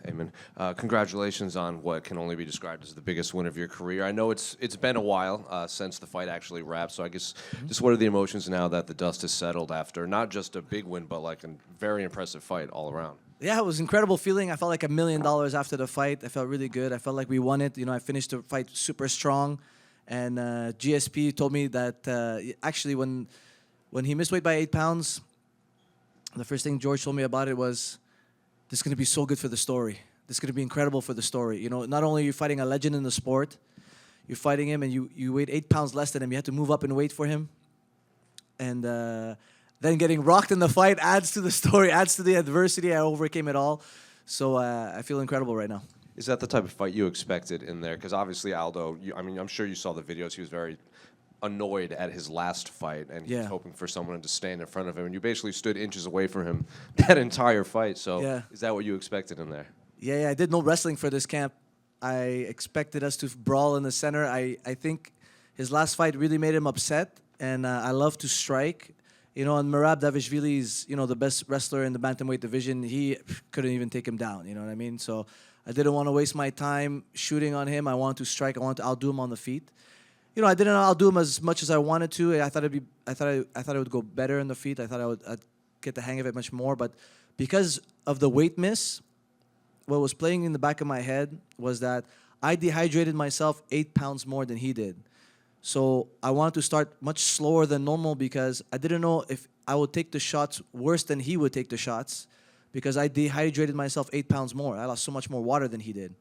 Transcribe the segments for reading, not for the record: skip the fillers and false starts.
Aiemann. Congratulations on what can only be described as the biggest win of your career. I know it's been a while since the fight actually wrapped, so I guess just what are the emotions now that the dust has settled after not just a big win, but like a very impressive fight all around? Yeah, it was an incredible feeling. I felt like $1 million after the fight. I felt really good. I felt like we won it. You know, I finished the fight super strong. And GSP told me that actually when he missed weight by 8 pounds, the first thing George told me about it was, this is going to be so good for the story. This is going to be incredible for the story. You know, not only are you fighting a legend in the sport, you're fighting him and you weighed 8 pounds less than him. You had to move up in weight for him. And then getting rocked in the fight adds to the story, adds to the adversity. I overcame it all. So I feel incredible right now. Is that the type of fight you expected in there? Because obviously Aldo, I mean, I'm sure you saw the videos. He was very annoyed at his last fight, and he was hoping for someone to stand in front of him. And you basically stood inches away from him that entire fight. So is that what you expected in there? Yeah, I did no wrestling for this camp. I expected us to brawl in the center. I think his last fight really made him upset, and I love to strike. You know, and Merab Davishvili is, you know, the best wrestler in the bantamweight division. He couldn't even take him down, you know what I mean? So I didn't want to waste my time shooting on him. I wanted to strike. I wanted to outdo him on the feet. You know, I didn't outdo him as much as I wanted to. I thought it would go better in the feet. I thought I'd get the hang of it much more. But because of the weight miss, what was playing in the back of my head was that I dehydrated myself 8 pounds more than he did. So I wanted to start much slower than normal because I didn't know if I would take the shots worse than he would take the shots because I dehydrated myself 8 pounds more. I lost so much more water than he did.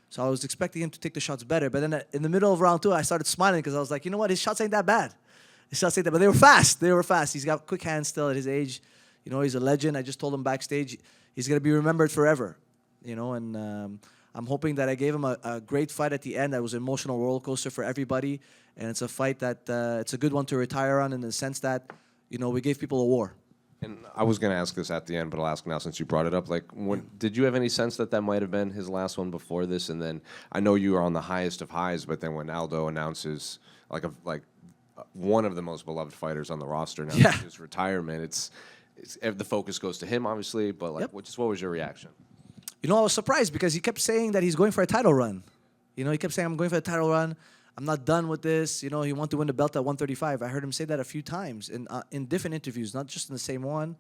So I was expecting him to take the shots better. But then in the middle of round 2, I started smiling because I was like, you know what? His shots ain't that bad. His shots ain't that bad. But they were fast. They were fast. He's got quick hands still at his age. You know, he's a legend. I just told him backstage he's going to be remembered forever. You know, and I'm hoping that I gave him a great fight at the end. That was an emotional roller coaster for everybody. And it's a fight that it's a good one to retire on in the sense that, you know, we gave people a war. And I was going to ask this at the end, but I'll ask now since you brought it up. Like, did you have any sense that that might have been his last one before this? And then I know you were on the highest of highs, but then when Aldo announces like one of the most beloved fighters on the roster now, his retirement, it's the focus goes to him, obviously. But like, what was your reaction? You know, I was surprised because he kept saying that he's going for a title run. You know, he kept saying, I'm going for a title run. I'm not done with this. You know, he wanted to win the belt at 135. I heard him say that a few times in different interviews, not just in the same one.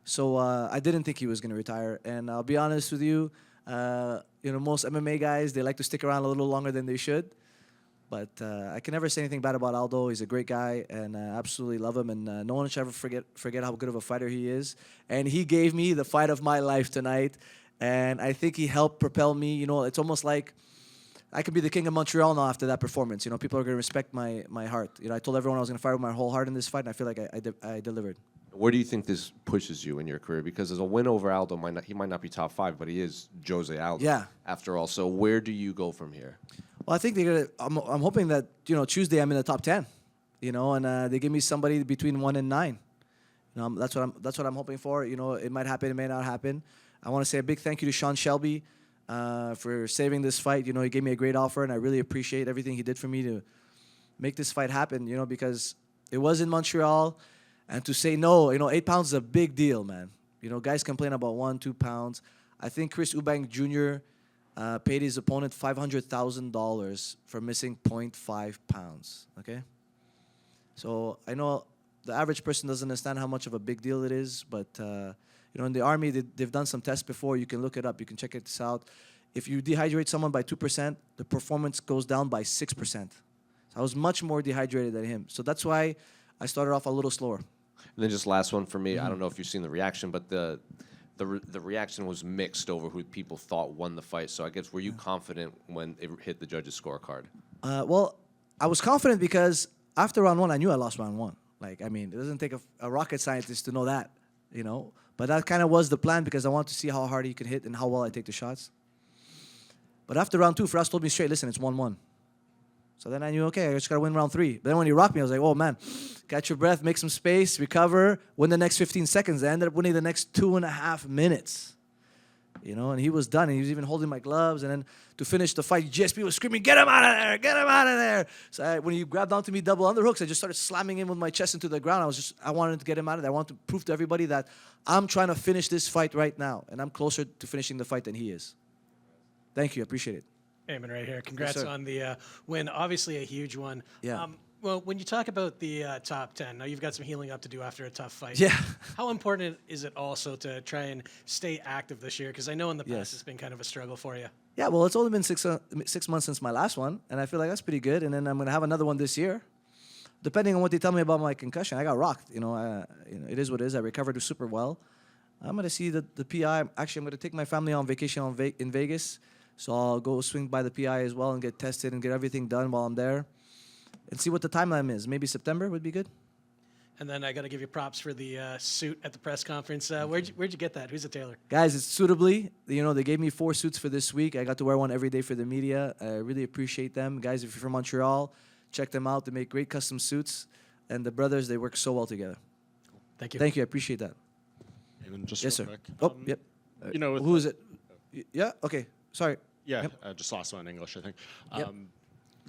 So I didn't think he was going to retire. And I'll be honest with you, you know, most MMA guys, they like to stick around a little longer than they should. But I can never say anything bad about Aldo. He's a great guy, and I absolutely love him. And no one should ever forget how good of a fighter he is. And he gave me the fight of my life tonight. And I think he helped propel me. You know, it's almost like I could be the king of Montreal now after that performance. You know, people are going to respect my heart. You know, I told everyone I was going to fight with my whole heart in this fight, and I feel like I delivered. Where do you think this pushes you in your career? Because as a win over Aldo, he might not be top 5, but he is Jose Aldo after all. So where do you go from here? Well, I think I'm hoping that, you know, Tuesday I'm in the top 10. You know, and they give me somebody between 1 and 9. You know, that's what I'm hoping for. You know, it might happen, it may not happen. I want to say a big thank you to Sean Shelby for saving this fight. You know, he gave me a great offer, and I really appreciate everything he did for me to make this fight happen, you know, because it was in Montreal, and to say no, you know, 8 pounds is a big deal, man. You know, guys complain about 1, 2 pounds. I think Chris Eubank Jr. Paid his opponent $500,000 for missing 0.5 pounds, okay? So I know the average person doesn't understand how much of a big deal it is, but you know, in the Army, they've done some tests before. You can look it up. You can check this out. If you dehydrate someone by 2%, the performance goes down by 6%. So I was much more dehydrated than him. So that's why I started off a little slower. And then just last one for me. I don't know if you've seen the reaction, but the reaction was mixed over who people thought won the fight. So I guess, were you confident when it hit the judges' scorecard? Well, I was confident because after round 1, I knew I lost round 1. Like, I mean, it doesn't take a rocket scientist to know that, you know. But that kind of was the plan because I wanted to see how hard he could hit and how well I take the shots. But after round 2, Firas told me straight, listen, it's 1-1. So then I knew, okay, I just got to win round 3. But then when he rocked me, I was like, oh, man, catch your breath, make some space, recover, win the next 15 seconds. I ended up winning the next 2.5 minutes. And he was done. And he was even holding my gloves. And then to finish the fight, GSP was screaming, "Get him out of there! Get him out of there!" So when he grabbed onto me double underhooks, I just started slamming him with my chest into the ground. I wanted to get him out of there. I wanted to prove to everybody that I'm trying to finish this fight right now, and I'm closer to finishing the fight than he is. Thank you. I appreciate it. Aiemann right here. Congrats sir. on the win. Obviously a huge one. Yeah. Well, when you talk about the top 10, now you've got some healing up to do after a tough fight. Yeah. How important is it also to try and stay active this year? Because I know in the past Yes. it's been kind of a struggle for you. Yeah, well, it's only been 6 months since my last one, and I feel like that's pretty good. And then I'm going to have another one this year. Depending on what they tell me about my concussion, I got rocked. It is what it is. I recovered super well. I'm going to see the PI. Actually, I'm going to take my family on vacation in Vegas. So I'll go swing by the PI as well and get tested and get everything done while I'm there. And see what the timeline is. Maybe September would be good. And then I got to give you props for the suit at the press conference. Where'd you get that? Who's the tailor? Guys, it's suitably. They gave me 4 suits for this week. I got to wear one every day for the media. I really appreciate them. Guys, if you're from Montreal, check them out. They make great custom suits. And the brothers, they work so well together. Thank you. Thank you. I appreciate that. Aiemann, just Yes, real sir. quick. Yep. With Who is it? Yeah? Okay. Sorry. Yeah, Yep. just last one in English, I think. Yep.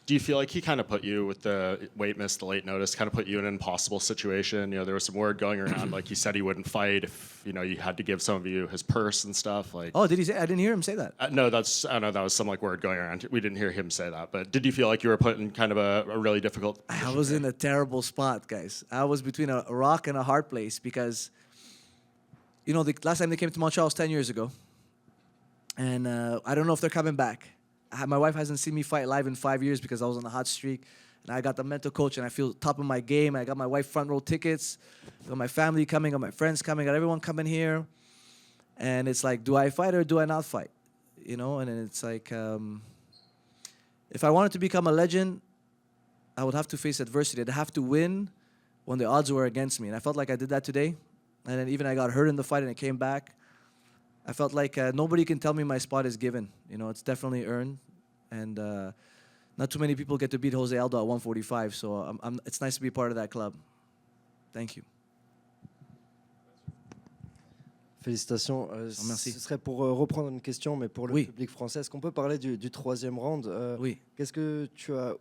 Do you feel like he kind of put you with the weight miss, the late notice, kind of put you in an impossible situation? There was some word going around, like he said he wouldn't fight if you had to give some of you his purse and stuff. Like, Oh, did he say? I didn't hear him say that. no, I know that was some word going around. We didn't hear him say that, but did you feel like you were put in kind of a really difficult? I was in a terrible spot, guys. I was between a rock and a hard place because, the last time they came to Montreal was 10 years ago. And I don't know if they're coming back. My wife hasn't seen me fight live in 5 years because I was on a hot streak. And I got the mental coach, and I feel top of my game. I got my wife front row tickets. I got my family coming, got my friends coming, got everyone coming here. And it's like, do I fight or do I not fight? And then it's like, if I wanted to become a legend, I would have to face adversity. I'd have to win when the odds were against me. And I felt like I did that today. And then even I got hurt in the fight and I came back. I felt like nobody can tell me my spot is given. It's definitely earned. And not too many people get to beat Jose Aldo at 145. So it's nice to be part of that club. Thank you. Félicitations. Merci. Ce serait pour reprendre une question, mais pour le Oui. public français. Est-ce qu'on peut parler du troisième round? Oui.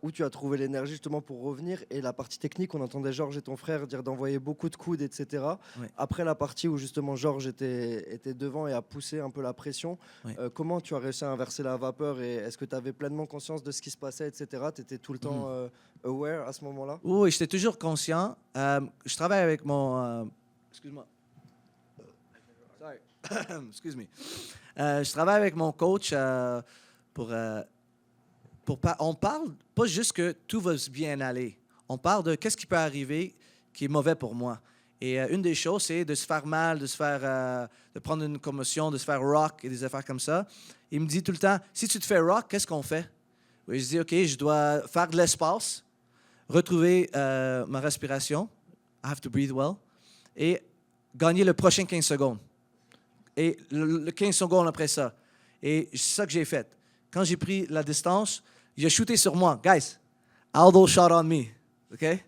Où tu as trouvé l'énergie justement pour revenir? Et la partie technique, on entendait Georges et ton frère dire d'envoyer beaucoup de coudes, etc. Oui. Après la partie où justement Georges était devant et a poussé un peu la pression, Oui. comment tu as réussi à inverser la vapeur? Et est-ce que tu avais pleinement conscience de ce qui se passait, etc. Tu étais tout le temps aware à ce moment-là? Oui, j'étais toujours conscient. Je travaille avec mon... excuse-moi. Sorry. Excuse me. Je travaille avec mon coach on parle pas juste que tout va bien aller. On parle de qu'est-ce qui peut arriver qui est mauvais pour moi. Et une des choses, c'est de se faire mal, de prendre une commotion, de se faire rock et des affaires comme ça. Il me dit tout le temps, si tu te fais rock, qu'est-ce qu'on fait? Oui, je dis, OK, je dois faire de l'espace, retrouver ma respiration. I have to breathe well. Et gagner le prochain 15 secondes. Et le 15 secondes après ça. Et c'est ça que j'ai fait. Quand j'ai pris la distance, il a shooté sur moi. Guys, Aldo shot on me. Okay?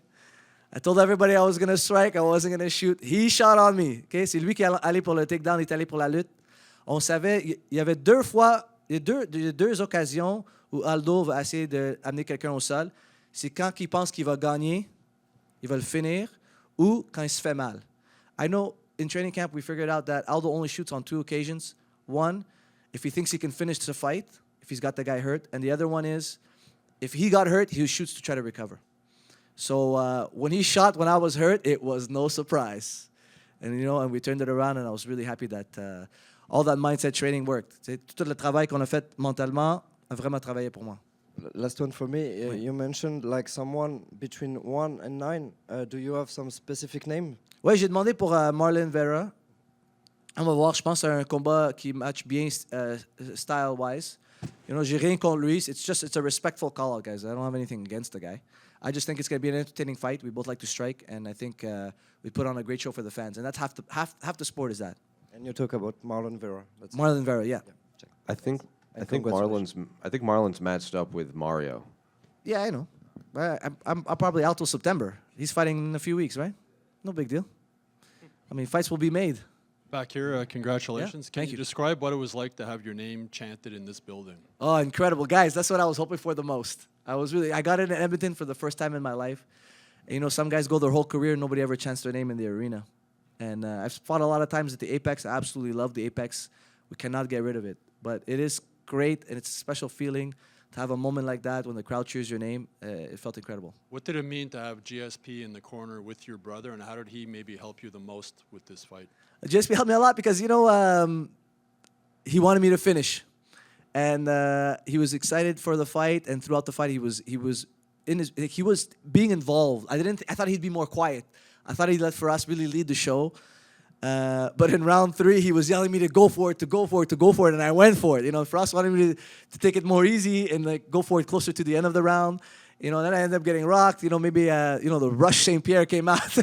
I told everybody I was going to strike, I wasn't going to shoot. He shot on me. Okay? C'est lui qui est allé pour le takedown, il est allé pour la lutte. On savait, il y avait deux occasions où Aldo va essayer d'amener quelqu'un au sol. C'est quand il pense qu'il va gagner, il va le finir, ou quand il se fait mal. I know in training camp we figured out that Aldo only shoots on 2 occasions. One, if he thinks he can finish the fight, if he's got the guy hurt. And the other one is, if he got hurt, he shoots to try to recover. So when he shot when I was hurt, it was no surprise. And we turned it around, and I was really happy that all that mindset training worked. Tout le travail qu'on a fait mentalement a vraiment travaillé pour moi. Last one for me. Oui. You mentioned like someone between 1 and 9. Do you have some specific name? Oui, j'ai demandé pour Marlon Vera. On va voir, je pense que c'est un combat qui match bien style-wise. J'ai rien contre lui. It's a respectful call-out, guys. I don't have anything against the guy. I just think it's going to be an entertaining fight. We both like to strike, and I think we put on a great show for the fans. And that's half the sport is that. And you talk about Marlon Vera. That's Marlon Vera, yeah. check. I think congratulations. Marlon's matched up with Mario. Yeah, I know. I'm probably out till September. He's fighting in a few weeks, right? No big deal. I mean, fights will be made. Back here, congratulations. Yeah, Can thank you you. describe what it was like to have your name chanted in this building? Oh, incredible. Guys, that's what I was hoping for the most. I got in Edmonton for the first time in my life. And, you know, some guys go their whole career, nobody ever chants their name in the arena. And I've fought a lot of times at the Apex. I absolutely love the Apex. We cannot get rid of it. But it is great, and it's a special feeling to have a moment like that when the crowd cheers your name. It felt incredible. What did it mean to have GSP in the corner with your brother, and how did he maybe help you the most with this fight? JSP helped me a lot because, you know, he wanted me to finish. And he was excited for the fight, and throughout the fight, he was being involved. I thought he'd be more quiet. I thought he'd let Firas really lead the show. But in round 3, he was yelling me to go for it, and I went for it. You know, Firas wanted me to take it more easy and like go for it closer to the end of the round. You know, and then I ended up getting rocked. You know, maybe the Rush St. Pierre came out.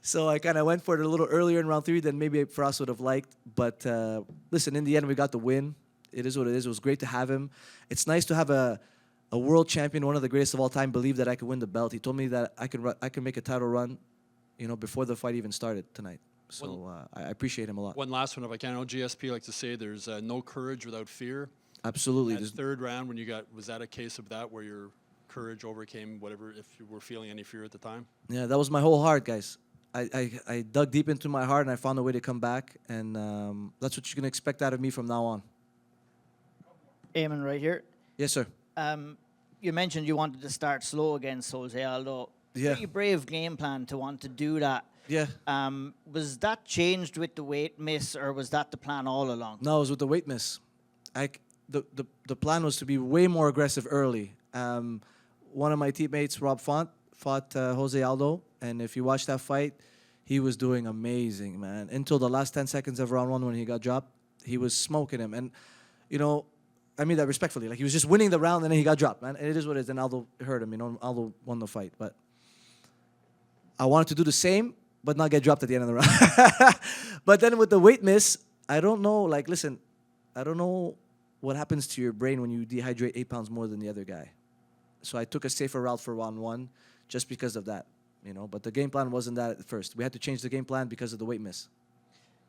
So I kind of went for it a little earlier in round 3 than maybe Firas would have liked. But listen, in the end, we got the win. It is what it is. It was great to have him. It's nice to have a world champion, one of the greatest of all time, believe that I could win the belt. He told me that I could make a title run, you know, before the fight even started tonight. So I appreciate him a lot. One last one, if I can. I know GSP likes to say there's no courage without fear. Absolutely. That third round, when you got, was that a case of that where your courage overcame whatever, if you were feeling any fear at the time? Yeah, that was my whole heart, guys. I dug deep into my heart, and I found a way to come back. And that's what you can expect out of me from now on. Aiemann, right here. Yes, sir. You mentioned you wanted to start slow against Jose Aldo. Yeah. Pretty brave game plan to want to do that. Yeah. Was that changed with the weight miss, or was that the plan all along? No, it was with the weight miss. The plan was to be way more aggressive early. One of my teammates, Rob Font, fought Jose Aldo, and if you watch that fight, he was doing amazing, man. Until the last 10 seconds of round 1 when he got dropped, he was smoking him. And, you know, I mean that respectfully. Like, he was just winning the round, and then he got dropped, man. And it is what it is. And Aldo hurt him. You know, Aldo won the fight. But I wanted to do the same, but not get dropped at the end of the round. But then with the weight miss, I don't know. Like, listen, I don't know what happens to your brain when you dehydrate 8 pounds more than the other guy. So I took a safer route for round 1 just because of that, you know. But the game plan wasn't that at first. We had to change the game plan because of the weight miss.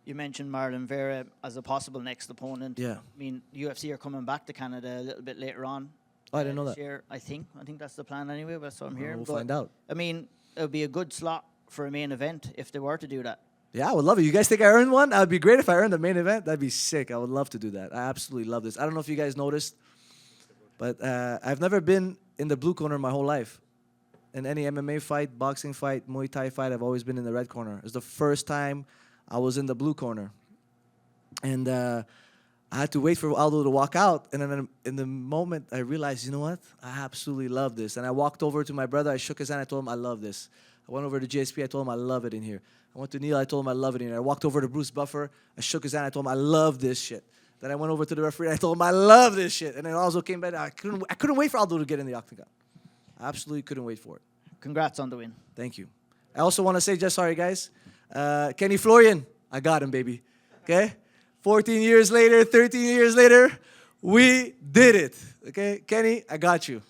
You mentioned Marlon Vera as a possible next opponent. Yeah. I mean, UFC are coming back to Canada a little bit later on. Oh, I didn't know this that. year, I think that's the plan anyway. But that's what I'm hearing. We'll But, find out. I mean, it would be a good slot for a main event if they were to do that. Yeah, I would love it. You guys think I earned one? That would be great if I earned the main event. That'd be sick. I would love to do that. I absolutely love this. I don't know if you guys noticed, but I've never been in the blue corner my whole life. In any MMA fight, boxing fight, Muay Thai fight, I've always been in the red corner. It's the first time I was in the blue corner. And I had to wait for Aldo to walk out. And then in the moment, I realized, you know what? I absolutely love this. And I walked over to my brother. I shook his hand. I told him I love this. I went over to GSP. I told him I love it in here. I went to Neil. I told him I love it in here. I walked over to Bruce Buffer. I shook his hand. I told him I love this shit. Then I went over to the referee. I told him I love this shit. And then Aldo came back. I couldn't wait for Aldo to get in the octagon. I absolutely couldn't wait for it. Congrats on the win. Thank you. I also want to say, just sorry, guys. Kenny Florian, I got him, baby. Okay? 14 years later, 13 years later, we did it. Okay? Kenny, I got you.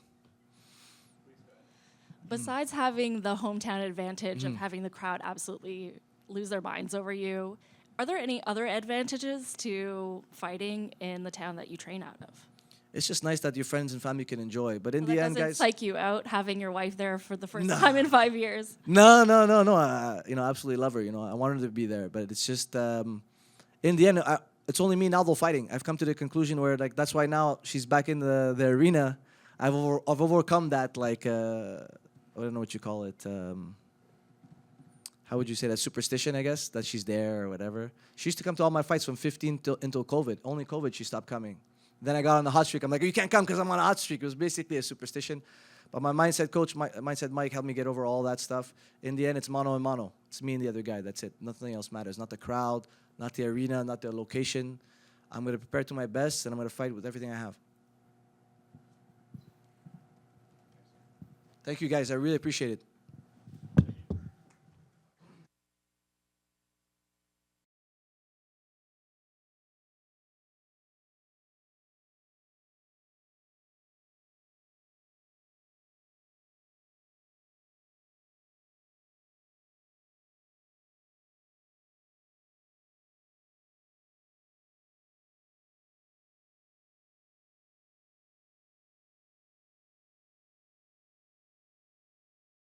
Besides having the hometown advantage of having the crowd absolutely lose their minds over you, are there any other advantages to fighting in the town that you train out of? It's just nice that your friends and family can enjoy. But in That the end, doesn't guys. psych you out having your wife there for the first time in 5 years. No. You know, I absolutely love her. You know, I wanted her to be there. But it's just, in the end, it's only me and Aldo fighting. I've come to the conclusion where, like, that's why now she's back in the arena. I've overcome that, like, I don't know what you call it. How would you say that? Superstition, I guess, that she's there or whatever. She used to come to all my fights from 15 until COVID. Only COVID, she stopped coming. Then I got on the hot streak. I'm like, you can't come because I'm on a hot streak. It was basically a superstition. But my mindset coach, mindset Mike, helped me get over all that stuff. In the end, it's mano and mano. It's me and the other guy. That's it. Nothing else matters. Not the crowd, not the arena, not the location. I'm going to prepare to my best, and I'm going to fight with everything I have. Thank you, guys. I really appreciate it.